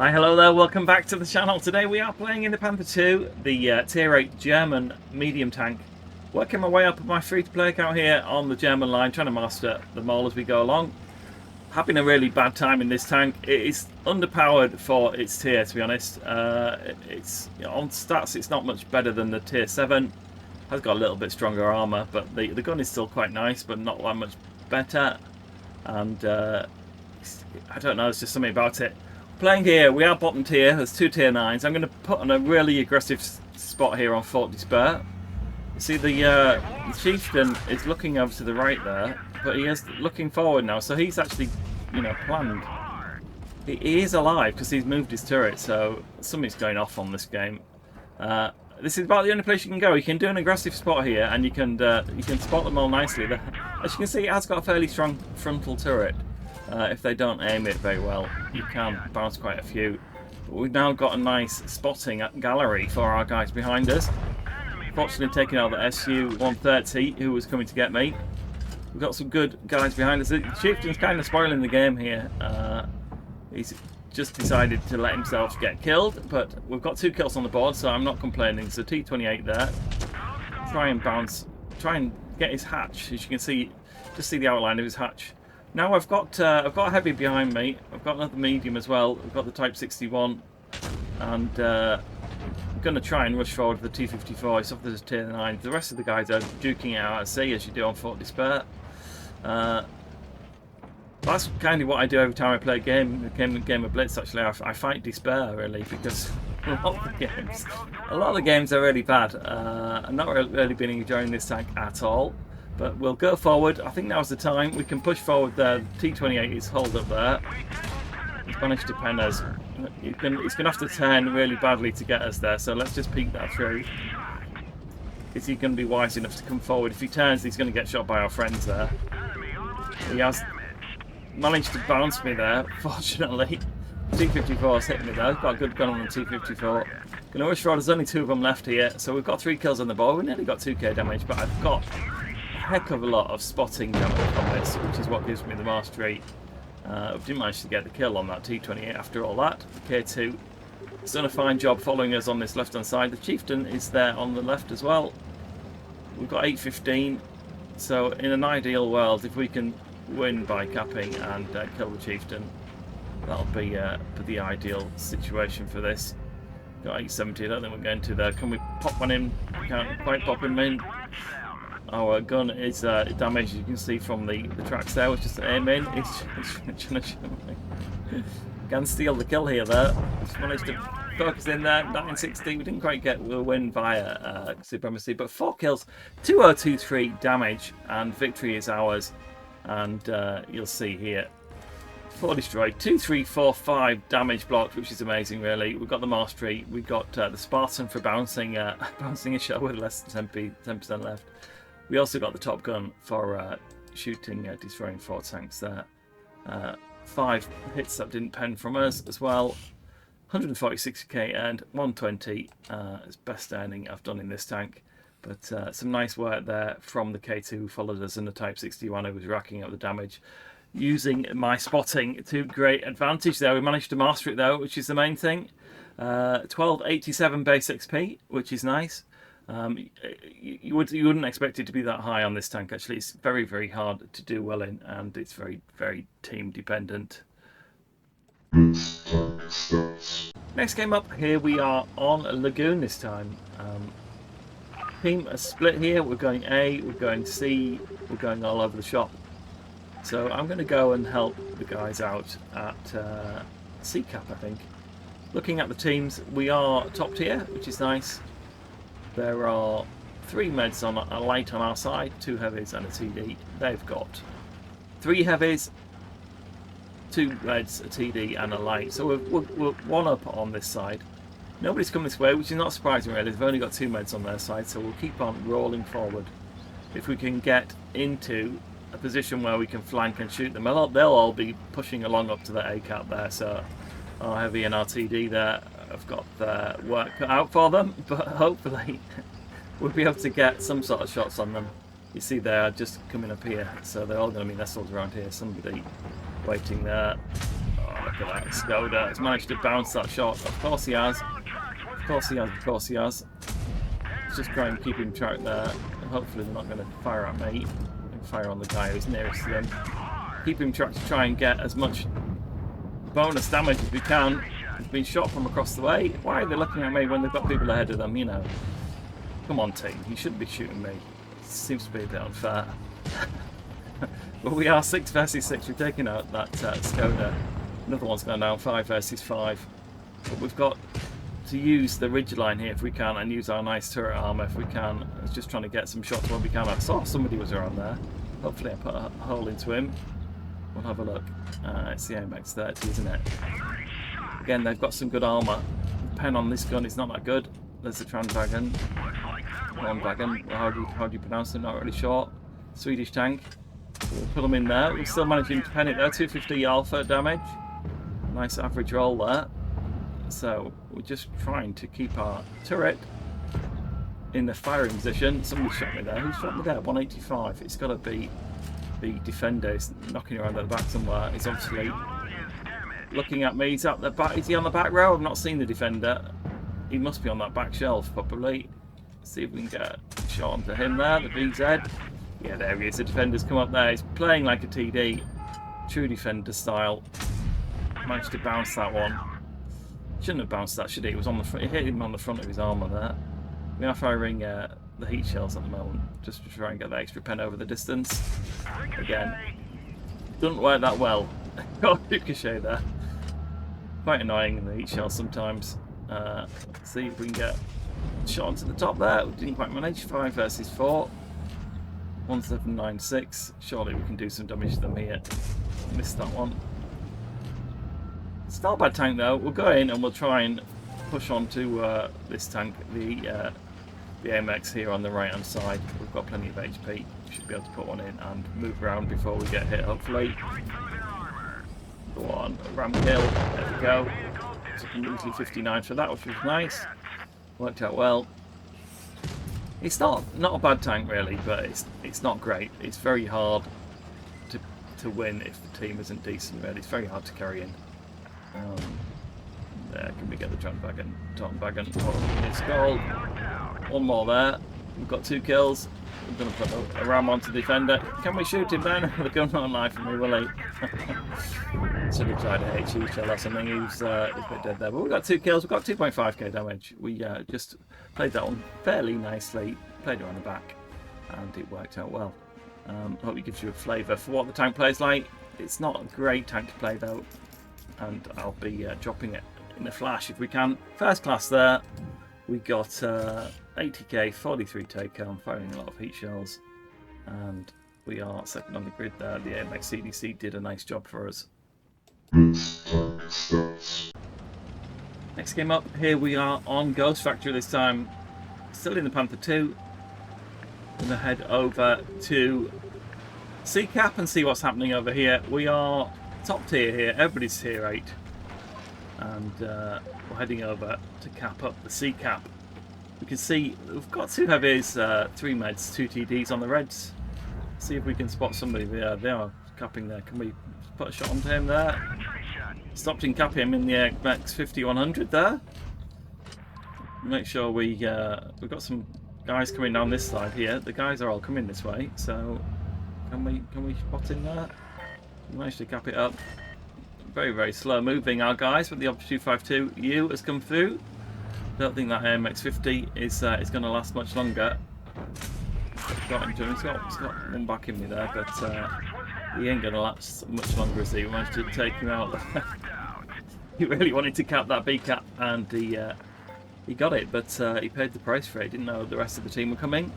Hi, hello there, welcome back to the channel. Today we are playing in the Panther II, the Tier 8 German medium tank. Working my way up with my free-to-play account here on the German line, trying to master them all as we go along. Having a really bad time in this tank. It is underpowered for its tier, to be honest. It's on stats, it's not much better than the Tier 7. Has got a little bit stronger armour, but the gun is still quite nice, but not that much better. And I don't know, it's just something about it. Playing here, we are bottom tier, there's two tier 9s. I'm going to put on a really aggressive spot here on Fort Despair. You see the chieftain is looking over to the right there, but he is looking forward now, so he's actually, you know, planned. He is alive because he's moved his turret, so something's going off on this game. This is about the only place you can go. You can do an aggressive spot here, and you can spot them all nicely. As you can see, it has got a fairly strong frontal turret. If they don't aim it very well, you can bounce quite a few. But we've now got a nice spotting gallery for our guys behind us. Fortunately taking out the SU-130 who was coming to get me. We've got some good guys behind us. The chieftain's kind of spoiling the game here. He's just decided to let himself get killed, but we've got 2 kills on the board, so I'm not complaining. So T28 there. Try and bounce, try and get his hatch. As you can see, just see the outline of his hatch. Now I've got a heavy behind me. I've got another medium as well. I've got the Type 61, and I'm going to try and rush forward with the T54. It's off the Tier 9. The rest of the guys are duking it out at sea, as you do on Fort Despair. That's kind of what I do every time I play a game of Blitz. Actually, I fight despair really, because a lot of the games are really bad. I'm not really been enjoying this tank at all. But we'll go forward. I think now's the time. We can push forward there. T28 is holed up there. He's managed to pen us. He's going to have to turn really badly to get us there. So let's just peek that through. Is he going to be wise enough to come forward? If he turns, he's going to get shot by our friends there. He has managed to bounce me there, fortunately. T54's hit me there. I've got a good gun on the T54. Going to rush forward. There's only 2 of them left here. So we've got 3 kills on the board. We've nearly got 2k damage, but I've got heck of a lot of spotting damage on this, which is what gives me the mastery. I didn't manage to get the kill on that T28 after all that. The K2 has done a fine job following us on this left hand side. The chieftain is there on the left as well. We've got 8-15, so in an ideal world, if we can win by capping and kill the chieftain, that'll be the ideal situation for this. Got 870, I don't think we're going to there. Can we pop one in? Can't quite pop him in. Our gun is damaged, you can see from the tracks there, which is aim in. Can steal the kill here there. Just managed to focus in there. 960, we didn't quite get the win via supremacy, but 4 kills, 2023 damage, and victory is ours. And you'll see here, 4 destroyed, 2345 damage blocked, which is amazing really. We've got the mastery, we've got the Spartan for bouncing a shell with less than 10% left. We also got the top gun for shooting, destroying 4 tanks there. 5 hits that didn't pen from us as well. 146k and 120 is best earning I've done in this tank. But some nice work there from the K2 who followed us, and the Type 61 who was racking up the damage. Using my spotting to great advantage there. We managed to master it though, which is the main thing. 1287 base XP, which is nice. You wouldn't expect it to be that high on this tank. Actually, it's very, very hard to do well in, and it's very, very team dependent. Next game up, here we are on Lagoon this time. Team are split here. We're going A, we're going C, we're going all over the shop. So I'm going to go and help the guys out at C cap, I think. Looking at the teams, we are top tier, which is nice. There are 3 meds on a light on our side, 2 heavies and a TD. They've got 3 heavies, 2 meds, a TD and a light. So we're 1 up on this side. Nobody's come this way, which is not surprising really. They've only got 2 meds on their side, so we'll keep on rolling forward. If we can get into a position where we can flank and shoot them, they'll all be pushing along up to the A cap there. So our heavy and our TD there have got their work cut out for them, but hopefully we'll be able to get some sort of shots on them. You see they are just coming up here, so they're all going to be nestled around here. Somebody waiting there. Oh, Look at that, Skoda has managed to bounce that shot. Of course he has. Of course he has, of course he has. Let's just try and keep him track there. Hopefully they're not going to fire at me. Fire on the guy who's nearest to them. Keep him track to try and get as much bonus damage as we can. He's been shot from across the way. Why are they looking at me when they've got people ahead of them, you know? Come on, team. You shouldn't be shooting me. Seems to be a bit unfair. But we are 6 versus 6. We're taking out that Skoda. Another one's gone down 5 versus 5. But we've got to use the ridgeline here if we can, and use our nice turret armour if we can. It's just trying to get some shots when we can. I saw somebody was around there. Hopefully I put a hole into him. We'll have a look. It's the AMX 30, isn't it? Again, they've got some good armour. The pen on this gun is not that good. There's the Transwagon. Wagon. How do you pronounce it? Not really sure. Swedish tank. We'll put them in there. We're still managing to pen it there. 250 alpha damage. Nice average roll there. So we're just trying to keep our turret in the firing position. Somebody shot me there. Who shot me there? 185. It's got to be the defender. He's knocking around at the back somewhere. He's obviously looking at me. He's at the back. Is he on the back row? I've not seen the defender. He must be on that back shelf probably. See if we can get a shot onto him there. The VZ. Yeah, there he is. The defender's come up there. He's playing like a TD. True defender style. Managed to bounce that one. Shouldn't have bounced that, should he? It was on the front. It hit him on the front of his armour there. We are firing the heat shells at the moment, just to try and get that extra pen over the distance. Again, doesn't work that well. Got ricochet there. Quite annoying in the heat shells sometimes. Let's see if we can get a shot onto the top there. We didn't quite manage. 5 versus 4. 1796. Surely we can do some damage to them here. Missed that one. It's not a bad tank though. We'll go in and we'll try and push on to this tank, the AMX here on the right hand side. We've got plenty of HP. We should be able to put one in and move around before we get hit, hopefully. Go on, ram kill. There we go. Took him easily 59 for that, which was nice. Worked out well. It's not a bad tank really, but it's not great. It's very hard to win if the team isn't decent really. It's very hard to carry in. There, can we get the Transwagon? Oh, it's gold. One more there. We've got 2 kills. We're going to put a ram onto the defender. Can we shoot him then? The gun won't lie for me, will he? Should have tried a HE shell or something. He's a bit dead there. But we've got 2 kills. We've got 2.5k damage. We just played that one fairly nicely. Played it on the back. And it worked out well. Hope it gives you a flavour for what the tank plays like. It's not a great tank to play though. And I'll be dropping it in a flash if we can. First class there. We got 80k, 43 take home, firing a lot of heat shells. And we are second on the grid there. The AMX CDC did a nice job for us. Next game up, here we are on Ghost Factory this time. Still in the Panther II. Gonna head over to C-Cap and see what's happening over here. We are top tier here, everybody's tier 8. And we're heading over to cap up the C-Cap. We can see we've got 2 heavies, 3 meds, 2 TDs on the reds. See if we can spot somebody there. They are capping there. Can we put a shot onto him there? Stopped and cap him in the AMX 50-100 there. Make sure we've got some guys coming down this side here. The guys are all coming this way, so can we spot him there? We managed to cap it up. Very, very slow moving our guys, but the Option 252U has come through. Don't think that AMX 50 is going to last much longer. Got him to him. He's got one back in me there, but he ain't going to last much longer, is he? We managed to take him out. He really wanted to cap that B cap, and he got it, but he paid the price for it. He didn't know the rest of the team were coming.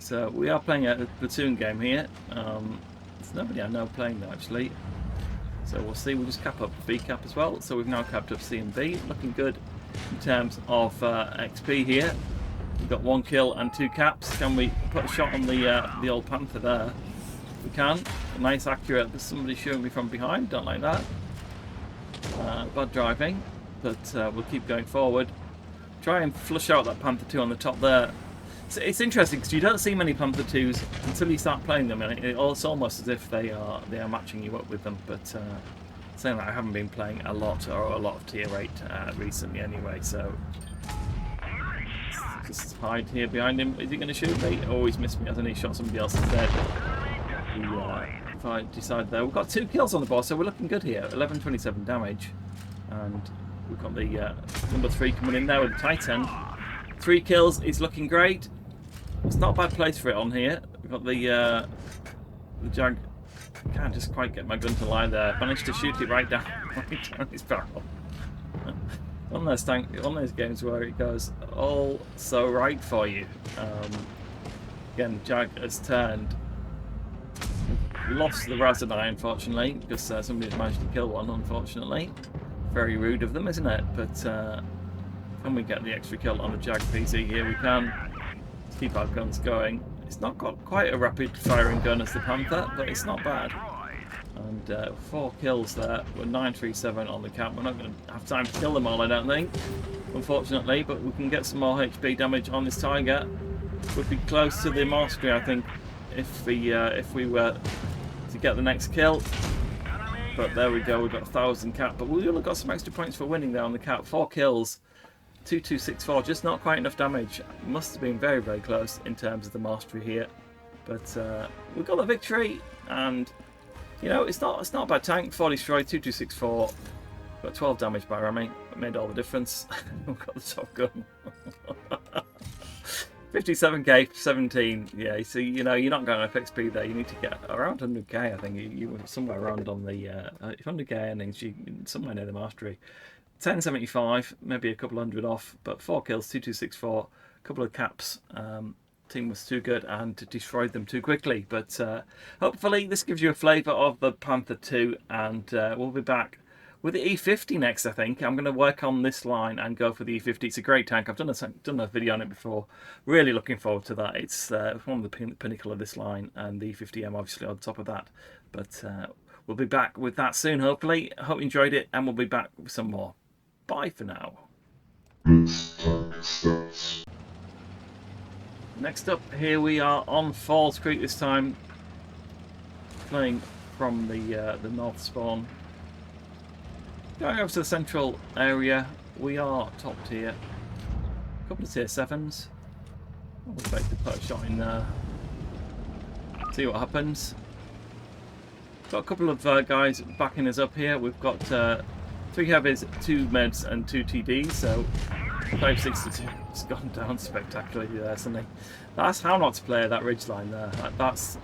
So we are playing a platoon game here. There's nobody I know playing though, actually. So we'll see. We'll just cap up the B cap as well. So we've now capped up C and B. Looking good in terms of XP here. We've got 1 kill and 2 caps. Can we put a shot on the old Panther there? We can. Nice accurate. There's somebody shooting me from behind. Don't like that. Bad driving. But we'll keep going forward. Try and flush out that Panther 2 on the top there. So it's interesting because you don't see many Panther 2s until you start playing them, and it's almost as if they are matching you up with them. But Saying that I haven't been playing a lot of Tier 8 recently anyway, so just hide here behind him. Is he going to shoot me? Oh, he's missed me, hasn't he? Shot somebody else instead. If I decide there, we've got 2 kills on the board, so we're looking good here. 1127 damage, and we've got the number 3 coming in there with the Titan. 3 kills is looking great. It's not a bad place for it on here. We've got the Jag. Can't just quite get my gun to lie there. Managed to shoot it right down his barrel. One of those games where it goes all so right for you. Again, Jag has turned. Lost the Razadai, unfortunately, because somebody's managed to kill one, unfortunately. Very rude of them, isn't it? But when we get the extra kill on the Jag PC here, we can keep our guns going. It's not got quite a rapid firing gun as the Panther, but it's not bad. And 4 kills there. We're 937 on the count. We're not going to have time to kill them all, I don't think, unfortunately, but we can get some more HP damage on this Tiger. Would be close to the mastery, I think, if we were to get the next kill. But there we go, we've got 1000 cap, but we will have got some extra points for winning there on the cap. 4 kills, 2264, just not quite enough damage. Must have been very, very close in terms of the mastery here. But we got the victory, and you know, it's not a bad tank. 4 destroyed, 2264. Got 12 damage by ramming. It made all the difference. We've got the top gun. 57k, 17. Yeah, so you know you're not going to XP there. You need to get around 100k. I think you were somewhere around on the 100k earnings. Somewhere near the mastery. 1075, maybe a couple hundred off, but 4 kills, 2264, a couple of caps. Team was too good and destroyed them too quickly. But hopefully this gives you a flavour of the Panther II, and we'll be back with the E50 next. I think I'm going to work on this line and go for the E50. It's a great tank. I've done a video on it before. Really looking forward to that. It's one of the pinnacle of this line, and the E50M obviously on top of that. But we'll be back with that soon, hopefully. I hope you enjoyed it, and we'll be back with some more. Bye for now. Next up, here we are on Falls Creek this time, playing from the north spawn. Going over to the central area, we are top tier. A couple of tier 7s. I would like to put a shot in there. See what happens. Got a couple of guys backing us up here. We've got 3 heavies, 2 meds, and 2 TDs. So 562 has gone down spectacularly there, hasn't he? That's how not to play that ridgeline there. That's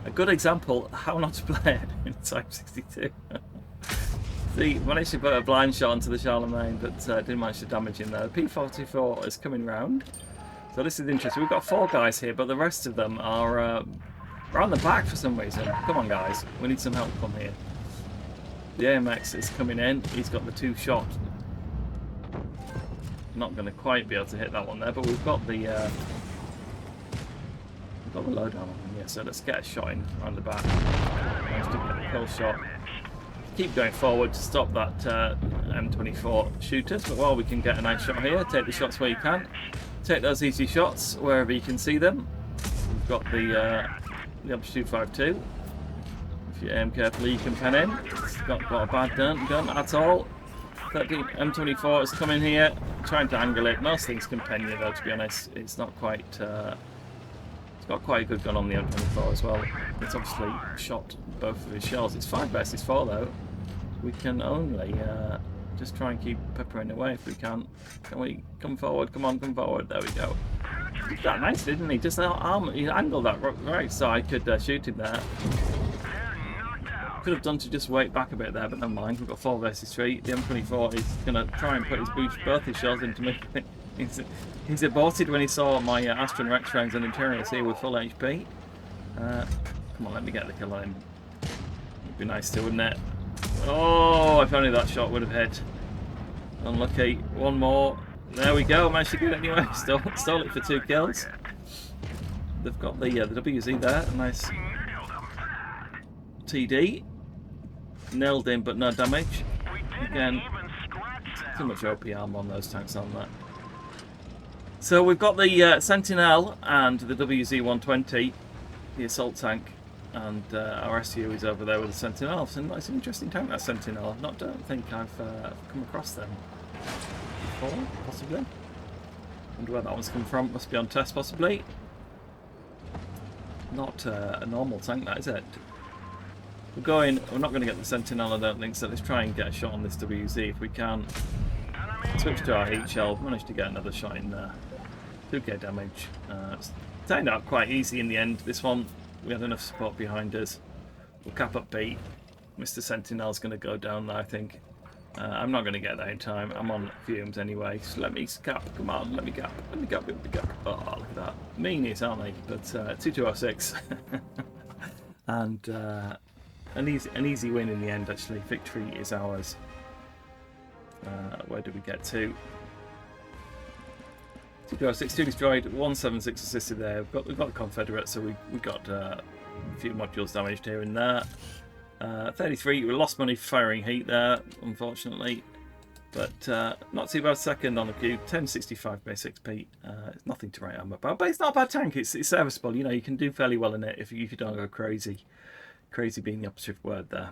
a good example how not to play it in Type 62. See, managed to put a blind shot onto the Charlemagne, but didn't manage to damage him there. The P44 is coming round. So this is interesting. We've got 4 guys here, but the rest of them are around the back for some reason. Come on, guys. We need some help from here. The AMX is coming in. He's got the 2 shot. Not going to quite be able to hit that one there, but we've got the lowdown on him here. So let's get a shot in around the back. Managed to get a kill shot. Keep going forward to stop that M24 shooters, but while we can get a nice shot here, take the shots where you can. Take those easy shots wherever you can see them. We've got the Amplitude 252. If you aim carefully, you can pen in. It's not got a bad gun at all. 13 M24 has come in here, trying to angle it. Most things can pen you though, to be honest. It's not quite. It's got quite a good gun on the M24 as well. It's obviously shot both of his shells. It's 5 versus 4 though. We can only just try and keep peppering away if we can. Can we come forward? Come on, come forward. There we go. He did that nice, didn't he? Just he angled that right so I could shoot him there. Could have done to just wait back a bit there, but never mind. We've got 4 versus 3. The M24 is going to try and put both his shells into me. He's aborted when he saw my Astron Rex rounds and Imperials here with full HP. Come on, let me get the kill on him. It'd be nice to, wouldn't it? Oh, if only that shot would have hit. Unlucky. One more. There we go. Managed to get it anyway. Stole it for 2 kills. They've got the WZ there. A nice TD. Nailed him, but no damage. Again, too much OP armor on those tanks, aren't there? So we've got the Sentinel and the WZ-120, the assault tank. and our SU is over there with the Sentinel. So it's an interesting tank, that Sentinel. Don't think I've come across them before, possibly. Wonder where that one's come from. Must be on test, possibly. Not a normal tank, that is it? We're not going to get the Sentinel, I don't think, so let's try and get a shot on this WZ if we can. Switch to our heat shell, managed to get another shot in there. 2k damage. It's turned out quite easy in the end, this one. We had enough support behind us. We'll cap up B. Mr. Sentinel's going to go down there, I think. I'm not going to get there in time. I'm on fumes anyway. So let me cap. Come on, let me cap. Let me cap. Let me cap. Oh, look at that. Meanies, aren't they? But 2206. And an easy win in the end, actually. Victory is ours. Where did we get to? 2206, 2 destroyed, 176 assisted there. We've got the Confederate, so we got a few modules damaged here and there. 33, we lost money firing heat there, unfortunately. But not too bad second on the cube. 1065 base XP. It's nothing to write home about. But it's not a bad tank. It's serviceable. You know, you can do fairly well in it if you don't go crazy. Crazy being the opposite word there.